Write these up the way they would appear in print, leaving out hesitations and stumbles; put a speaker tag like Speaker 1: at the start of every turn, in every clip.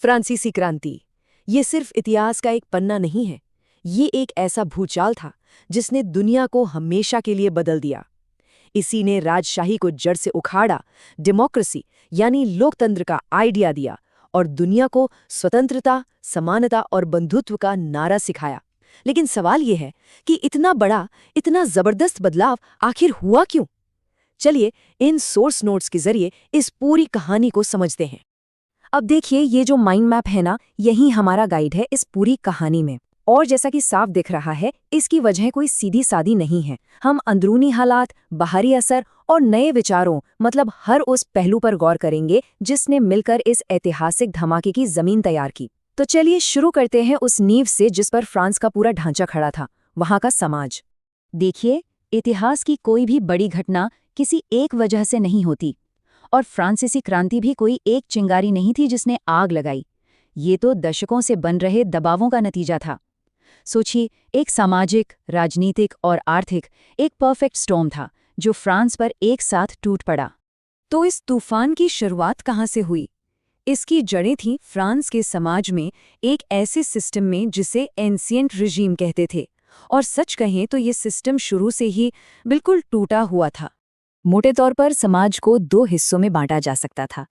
Speaker 1: फ्रांसीसी क्रांति ये सिर्फ इतिहास का एक पन्ना नहीं है, ये एक ऐसा भूचाल था जिसने दुनिया को हमेशा के लिए बदल दिया। इसी ने राजशाही को जड़ से उखाड़ा, डेमोक्रेसी यानी लोकतंत्र का आइडिया दिया और दुनिया को स्वतंत्रता, समानता और बंधुत्व का नारा सिखाया। लेकिन सवाल ये है कि इतना बड़ा, इतना जबरदस्त बदलाव आखिर हुआ क्यों? चलिए इन सोर्स नोट्स के जरिए इस पूरी कहानी को समझते हैं। अब देखिए, ये जो माइंड मैप है ना, यही हमारा गाइड है इस पूरी कहानी में। और जैसा कि साफ दिख रहा है, इसकी वजह कोई सीधी सादी नहीं है। हम अंदरूनी हालात, बाहरी असर और नए विचारों, मतलब हर उस पहलू पर गौर करेंगे जिसने मिलकर इस ऐतिहासिक धमाके की जमीन तैयार की। तो चलिए शुरू करते हैं उस नींव से जिस पर फ्रांस का पूरा ढांचा खड़ा था, वहां का समाज। देखिए, इतिहास की कोई भी बड़ी घटना किसी एक वजह से नहीं होती, और फ्रांसीसी क्रांति भी कोई एक चिंगारी नहीं थी जिसने आग लगाई। ये तो दशकों से बन रहे दबावों का नतीजा था। सोचिए, एक सामाजिक, राजनीतिक और आर्थिक एक परफेक्ट स्टॉर्म था जो फ्रांस पर एक साथ टूट पड़ा। तो इस तूफान की शुरुआत कहाँ से हुई? इसकी जड़ें थीं फ्रांस के समाज में, एक ऐसे सिस्टम में जिसे एंशिएंट रिजीम कहते थे। और सच कहें तो ये सिस्टम शुरू से ही बिल्कुल टूटा हुआ था। मोटे तौर पर समाज को दो हिस्सों में बांटा जा सकता था।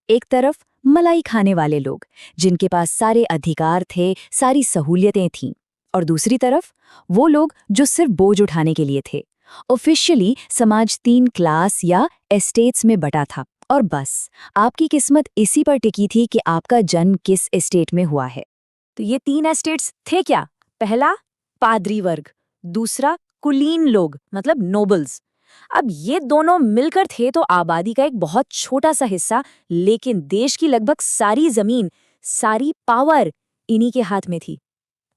Speaker 1: एक तरफ मलाई खाने वाले लोग, जिनके पास सारे अधिकार थे, सारी सहूलियतें थीं, और दूसरी तरफ वो लोग जो सिर्फ बोझ उठाने के लिए थे। ऑफिशियली समाज 3 क्लास या एस्टेट्स में बटा था, और बस आपकी किस्मत इसी पर टिकी थी कि आपका जन्म किस एस्टेट में हुआ है। तो ये 3 एस्टेट्स थे क्या? पहला, पादरी वर्ग, दूसरा कुलीन लोग, मतलब नोबल्स। अब ये दोनों मिलकर थे तो आबादी का एक बहुत छोटा सा हिस्सा, लेकिन देश की लगभग सारी जमीन, सारी पावर इन्हीं के हाथ में थी।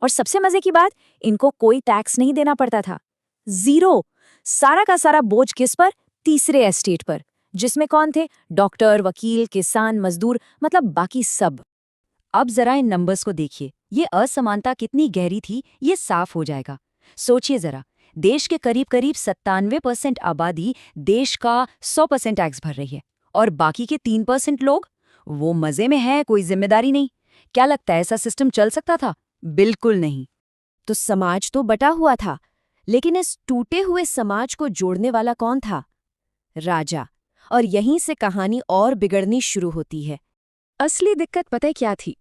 Speaker 1: और सबसे मजे की बात, इनको कोई टैक्स नहीं देना पड़ता था। 0। सारा का सारा बोझ किस पर? तीसरे एस्टेट पर, जिसमें कौन थे? डॉक्टर, वकील, किसान, मजदूर, मतलब बाकी सब। अब जरा इन नंबर्स को देखिए, ये असमानता कितनी गहरी थी ये साफ हो जाएगा। सोचिए जरा, देश के करीब करीब 97% आबादी देश का 100% टैक्स भर रही है, और बाकी के 3% लोग, वो मजे में है, कोई जिम्मेदारी नहीं। क्या लगता है ऐसा सिस्टम चल सकता था? बिल्कुल नहीं। तो समाज तो बटा हुआ था, लेकिन इस टूटे हुए समाज को जोड़ने वाला कौन था? राजा। और यहीं से कहानी और बिगड़नी शुरू होती है। असली दिक्कत पता है क्या थी?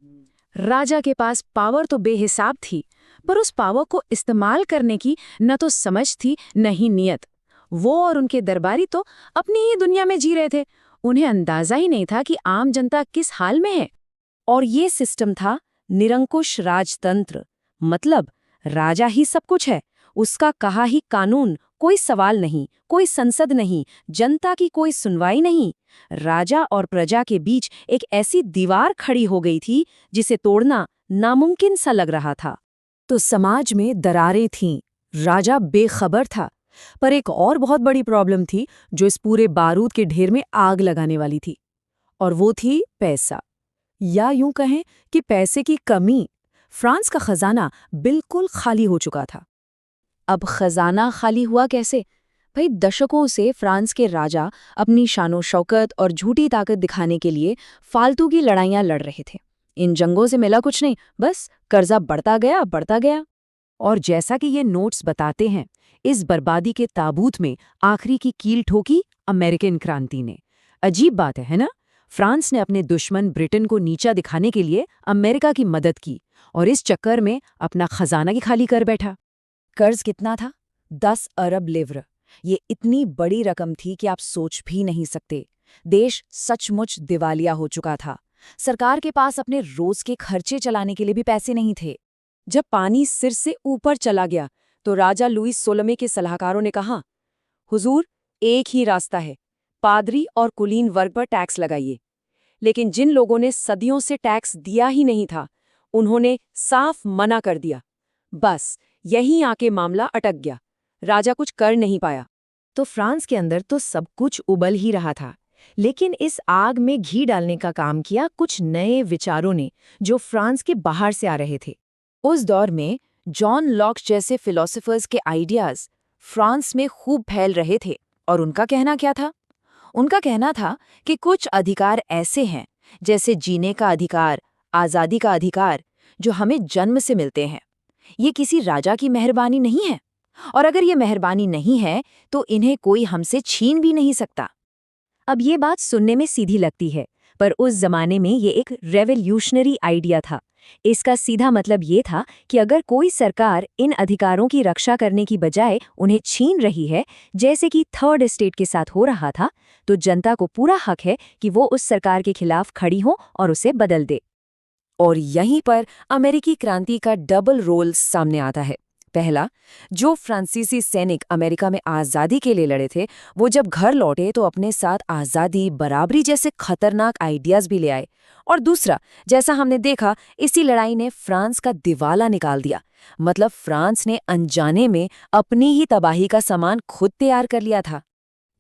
Speaker 1: राजा के पास पावर तो बेहिसाब थी, पर उस पावर को इस्तेमाल करने की न तो समझ थी, न ही नियत। वो और उनके दरबारी तो अपनी ही दुनिया में जी रहे थे। उन्हें अंदाजा ही नहीं था कि आम जनता किस हाल में है। और ये सिस्टम था निरंकुश राजतंत्र, मतलब राजा ही सब कुछ है, उसका कहा ही कानून, कोई सवाल नहीं, कोई संसद नहीं, जनता की कोई सुनवाई नहीं। राजा और प्रजा के बीच एक ऐसी दीवार खड़ी हो गई थी जिसे तोड़ना नामुमकिन सा लग रहा था। तो समाज में दरारें थीं, राजा बेखबर था, पर एक और बहुत बड़ी प्रॉब्लम थी जो इस पूरे बारूद के ढेर में आग लगाने वाली थी, और वो थी पैसा, या यूं कहें कि पैसे की कमी। फ्रांस का खजाना बिल्कुल खाली हो चुका था। अब खजाना खाली हुआ कैसे? भाई, दशकों से फ्रांस के राजा अपनी शानो शौकत और झूठी ताकत दिखाने के लिए फालतू की लड़ाइयां लड़ रहे थे। इन जंगों से मिला कुछ नहीं, बस कर्जा बढ़ता गया, बढ़ता गया। और जैसा कि ये नोट्स बताते हैं, इस बर्बादी के ताबूत में आखिरी की कील ठोकी अमेरिकन क्रांति ने। अजीब बात है ना? फ्रांस ने अपने दुश्मन ब्रिटेन को नीचा दिखाने के लिए अमेरिका की मदद की, और इस चक्कर में अपना खजाना ही खाली कर बैठा। कर्ज कितना था? 10 अरब लिव्र। ये इतनी बड़ी रकम थी कि आप सोच भी नहीं सकते। देश सचमुच दिवालिया हो चुका था। सरकार के पास अपने रोज के खर्चे चलाने के लिए भी पैसे नहीं थे। जब पानी सिर से ऊपर चला गया तो राजा लुइस 16वें के सलाहकारों ने कहा, हुजूर, एक ही रास्ता है, पादरी और कुलीन वर्ग पर टैक्स लगाइए। लेकिन जिन लोगों ने सदियों से टैक्स दिया ही नहीं था, उन्होंने साफ मना कर दिया। बस यहीं आके मामला अटक गया, राजा कुछ कर नहीं पाया। तो फ्रांस के अंदर तो सब कुछ उबल ही रहा था, लेकिन इस आग में घी डालने का काम किया कुछ नए विचारों ने, जो फ्रांस के बाहर से आ रहे थे। उस दौर में जॉन लॉक जैसे फिलोसोफर्स के आइडियाज फ्रांस में खूब फैल रहे थे, और उनका कहना क्या था? उनका कहना था कि कुछ अधिकार ऐसे हैं, जैसे जीने का अधिकार, आज़ादी का अधिकार जो हमें जन्म से मिलते हैं, ये किसी राजा की मेहरबानी नहीं है। और अगर ये मेहरबानी नहीं है तो इन्हें कोई हमसे छीन भी नहीं सकता। अब ये बात सुनने में सीधी लगती है, पर उस जमाने में ये एक रेवोल्यूशनरी आइडिया था। इसका सीधा मतलब ये था कि अगर कोई सरकार इन अधिकारों की रक्षा करने की बजाय उन्हें छीन रही है, जैसे कि थर्ड एस्टेट के साथ हो रहा था, तो जनता को पूरा हक है कि वो उस सरकार के खिलाफ खड़ी हो और उसे बदल दे। और यहीं पर अमेरिकी क्रांति का डबल रोल सामने आता है। पहला, जो फ्रांसीसी सैनिक अमेरिका में आज़ादी के लिए लड़े थे, वो जब घर लौटे तो अपने साथ आज़ादी, बराबरी जैसे खतरनाक आइडियाज़ भी ले आए। और दूसरा, जैसा हमने देखा, इसी लड़ाई ने फ्रांस का दिवाला निकाल दिया। मतलब फ्रांस ने अनजाने में अपनी ही तबाही का सामान खुद तैयार कर लिया था।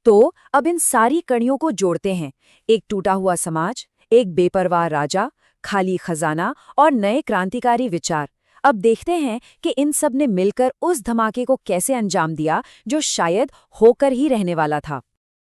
Speaker 1: तो अब इन सारी कड़ियों को जोड़ते हैं, एक टूटा हुआ समाज, एक बेपरवाह राजा, खाली खजाना और नए क्रांतिकारी विचार। अब देखते हैं कि इन सब ने मिलकर उस धमाके को कैसे अंजाम दिया जो शायद होकर ही रहने वाला था।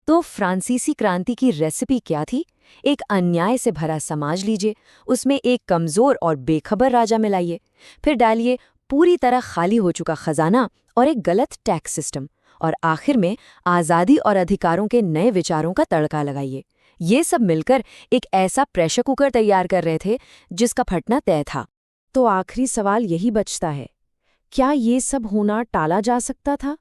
Speaker 1: तो फ्रांसीसी क्रांति की रेसिपी क्या थी? एक अन्याय से भरा समाज लीजिए, उसमें एक कमजोर और बेखबर राजा मिलाइए, फिर डालिए पूरी तरह खाली हो चुका खजाना और एक गलत टैक्स सिस्टम, और आखिर में आज़ादी और अधिकारों के नए विचारों का तड़का लगाइए। ये सब मिलकर एक ऐसा प्रेशर कुकर तैयार कर रहे थे जिसका फटना तय था। तो आखिरी सवाल यही बचता है, क्या ये सब होना टाला जा सकता था?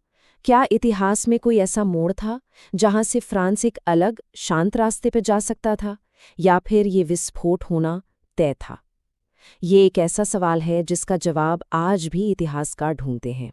Speaker 1: क्या इतिहास में कोई ऐसा मोड़ था जहां से फ्रांस एक अलग शांत रास्ते पर जा सकता था, या फिर ये विस्फोट होना तय था? ये एक ऐसा सवाल है जिसका जवाब आज भी इतिहासकार ढूंढते हैं।